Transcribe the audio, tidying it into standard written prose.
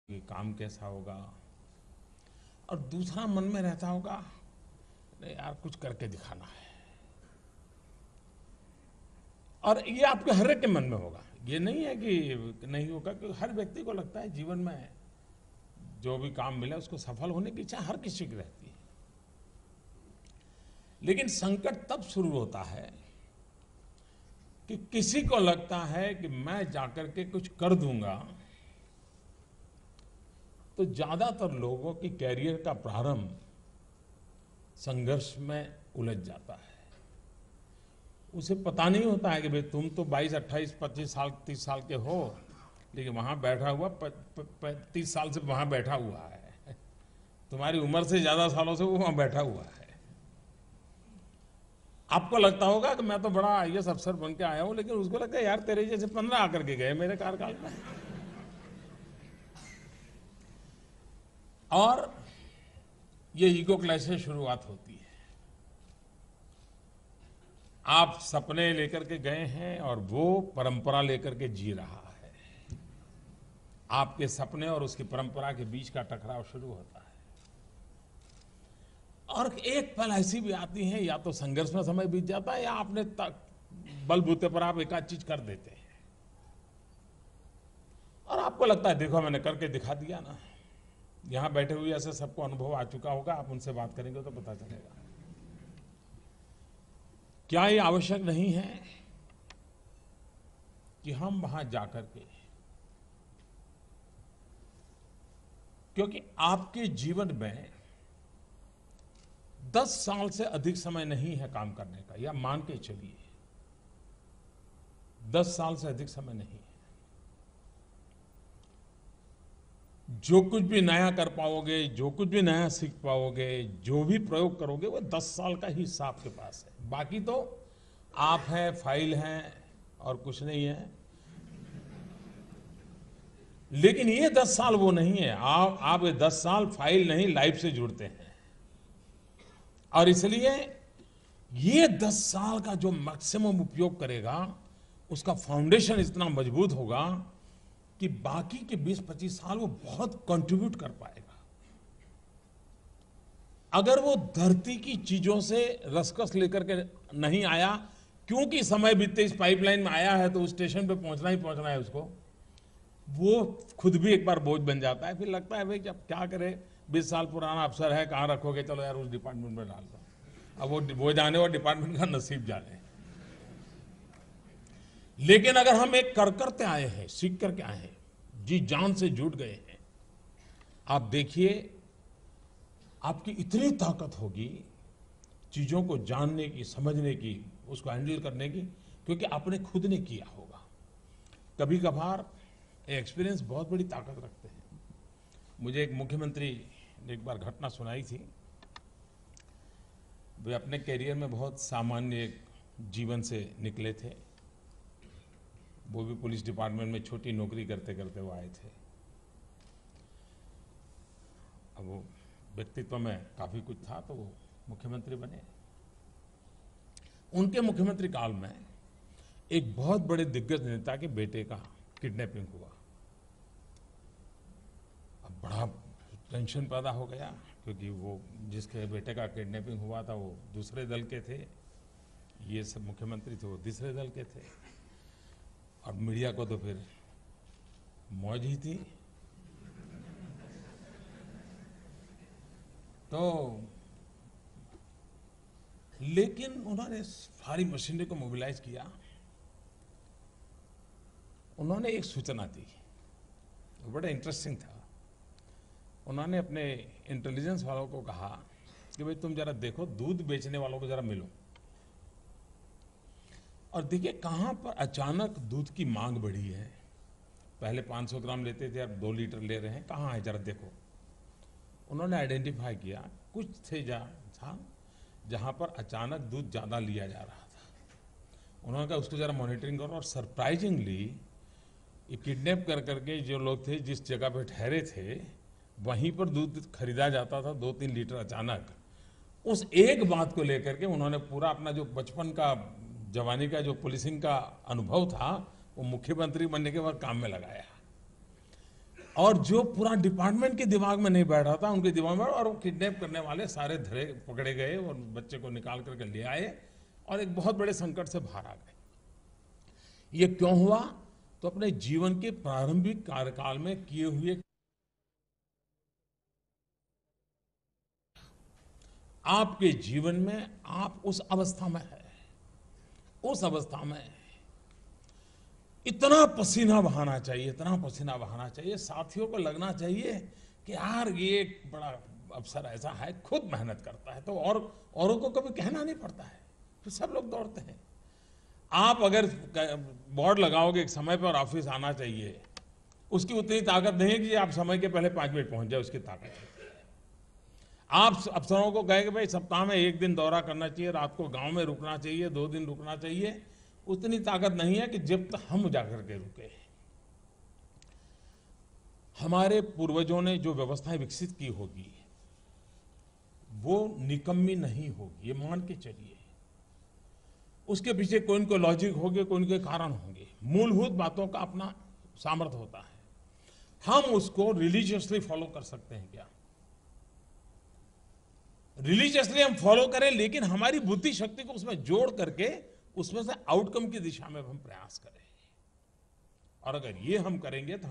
कि काम कैसा होगा। और दूसरा मन में रहता होगा, नहीं यार कुछ करके दिखाना है। और ये आपके हर एक के मन में होगा, ये नहीं है कि नहीं होगा, क्योंकि हर व्यक्ति को लगता है जीवन में जो भी काम मिला उसको सफल होने की इच्छा हर किसी की रहती है। लेकिन संकट तब शुरू होता है कि किसी को लगता है कि मैं जाकर के कुछ कर दूंगा, तो ज्यादातर लोगों की कैरियर का प्रारंभ संघर्ष में उलझ जाता है। उसे पता नहीं होता है कि भाई तुम तो 22, 28, 25 साल 30 साल के हो, लेकिन वहां बैठा हुआ 30 साल से वहां बैठा हुआ है। तुम्हारी उम्र से ज्यादा सालों से वो वहां बैठा हुआ है। आपको लगता होगा कि मैं तो बड़ा आईएएस अफसर बन के आया हूं, लेकिन उसको लगता है यार तेरे जैसे 15 आकर के गए मेरे कार्यकाल में। और ये ईगो क्लैश से शुरुआत होती है। आप सपने लेकर के गए हैं और वो परंपरा लेकर के जी रहा है। आपके सपने और उसकी परंपरा के बीच का टकराव शुरू होता है। और एक पल ऐसी भी आती है, या तो संघर्ष में समय बीत जाता है, या आपने बलबूते पर आप एक आध चीज कर देते हैं और आपको लगता है देखो मैंने करके दिखा दिया ना। यहां बैठे हुए ऐसे सबको अनुभव आ चुका होगा, आप उनसे बात करेंगे तो पता चलेगा। क्या ये आवश्यक नहीं है कि हम वहां जाकर के, क्योंकि आपके जीवन में 10 साल से अधिक समय नहीं है काम करने का, या मान के चलिए 10 साल से अधिक समय नहीं है। जो कुछ भी नया कर पाओगे, जो कुछ भी नया सीख पाओगे, जो भी प्रयोग करोगे, वो 10 साल का ही हिस्सा आपके पास है। बाकी तो आप हैं, फाइल हैं और कुछ नहीं है। लेकिन ये 10 साल वो नहीं है। आप ये 10 साल फाइल नहीं, लाइफ से जुड़ते हैं। और इसलिए ये 10 साल का जो मैक्सिमम उपयोग करेगा, उसका फाउंडेशन इतना मजबूत होगा कि बाकी के 20-25 साल वो बहुत कंट्रीब्यूट कर पाएगा। अगर वो धरती की चीजों से रसकस लेकर के नहीं आया, क्योंकि समय बीतते इस पाइपलाइन में आया है तो उस स्टेशन पे पहुंचना ही पहुंचना है उसको, वो खुद भी एक बार बोझ बन जाता है। फिर लगता है भाई जब क्या करे, 20 साल पुराना अफसर है, कहाँ रखोगे, चलो यार उस डिपार्टमेंट में डाल दो। अब वो जाने और डिपार्टमेंट का नसीब जाने। लेकिन अगर हम एक कर करते आए हैं, सीख करके आए हैं, जी जान से जुट गए हैं, आप देखिए आपकी इतनी ताकत होगी चीजों को जानने की, समझने की, उसको हैंडल करने की, क्योंकि आपने खुद ने किया होगा। कभी कभार एक्सपीरियंस बहुत बड़ी ताकत रखते हैं। मुझे एक मुख्यमंत्री ने एक बार घटना सुनाई थी। वे अपने करियर में बहुत सामान्य एक जीवन से निकले थे। वो भी पुलिस डिपार्टमेंट में छोटी नौकरी करते करते वो आए थे। अब वो व्यक्तित्व में काफी कुछ था, तो वो मुख्यमंत्री बने। उनके मुख्यमंत्री काल में एक बहुत बड़े दिग्गज नेता के बेटे का किडनैपिंग हुआ। अब बड़ा टेंशन पैदा हो गया, क्योंकि वो जिसके बेटे का किडनैपिंग हुआ था वो दूसरे दल के थे, ये सब मुख्यमंत्री थे वो तीसरे दल के थे। और मीडिया को तो फिर मौज ही थी। तो लेकिन उन्होंने सारी मशीनरी को मोबिलाइज किया। उन्होंने एक सूचना दी, बड़ा इंटरेस्टिंग था। उन्होंने अपने इंटेलिजेंस वालों को कहा कि भाई तुम जरा देखो, दूध बेचने वालों को जरा मिलो और देखिए कहां पर अचानक दूध की मांग बढ़ी है। पहले 500 ग्राम लेते थे, अब 2 लीटर ले रहे हैं, कहां है जरा देखो। उन्होंने आइडेंटिफाई किया कुछ थे जहां पर अचानक दूध ज्यादा लिया जा रहा था। उन्होंने कहा उसको जरा मॉनिटरिंग करो। और सरप्राइजिंगली ये किडनैप कर करके जो लोग थे जिस जगह पे ठहरे थे, वहीं पर दूध खरीदा जाता था 2-3 लीटर अचानक। उस एक बात को लेकर के उन्होंने पूरा अपना जो बचपन का, जवानी का जो पुलिसिंग का अनुभव था, वो मुख्यमंत्री बनने के बाद काम में लगाया। और जो पूरा डिपार्टमेंट के दिमाग में नहीं बैठ रहा था उनके दिमाग में, और वो किडनैप करने वाले सारे धरे पकड़े गए और बच्चे को निकाल करके ले आए और एक बहुत बड़े संकट से बाहर आ गए। ये क्यों हुआ? तो अपने जीवन के प्रारंभिक कार्यकाल में किए हुए, आपके जीवन में आप उस अवस्था में है, उस अवस्था में इतना पसीना बहाना चाहिए, इतना पसीना बहाना चाहिए, साथियों को लगना चाहिए कि यार ये एक बड़ा अफसर ऐसा है, खुद मेहनत करता है, तो और औरों को कभी कहना नहीं पड़ता है, तो सब लोग दौड़ते हैं। आप अगर बोर्ड लगाओगे एक समय पर ऑफिस आना चाहिए, उसकी उतनी ताकत नहीं है कि आप समय के पहले 5 मिनट पहुंच जाए, उसकी ताकत है। आप अफसरों को कहे कि भाई सप्ताह में 1 दिन दौरा करना चाहिए, रात को गांव में रुकना चाहिए, 2 दिन रुकना चाहिए, उतनी ताकत नहीं है कि जब तक हम जाकर के रुके। हमारे पूर्वजों ने जो व्यवस्थाएं विकसित की होगी वो निकम्मी नहीं होगी, ये मान के चलिए। उसके पीछे कोई न कोई लॉजिक होंगे, कोई न कोई कारण होंगे, मूलभूत बातों का अपना सामर्थ्य होता है। हम उसको रिलीजियसली फॉलो कर सकते हैं क्या? रिलीजियसली हम फॉलो करें, लेकिन हमारी बुद्धि शक्ति को उसमें जोड़ करके उसमें से आउटकम की दिशा में हम प्रयास करें। और अगर ये हम करेंगे तो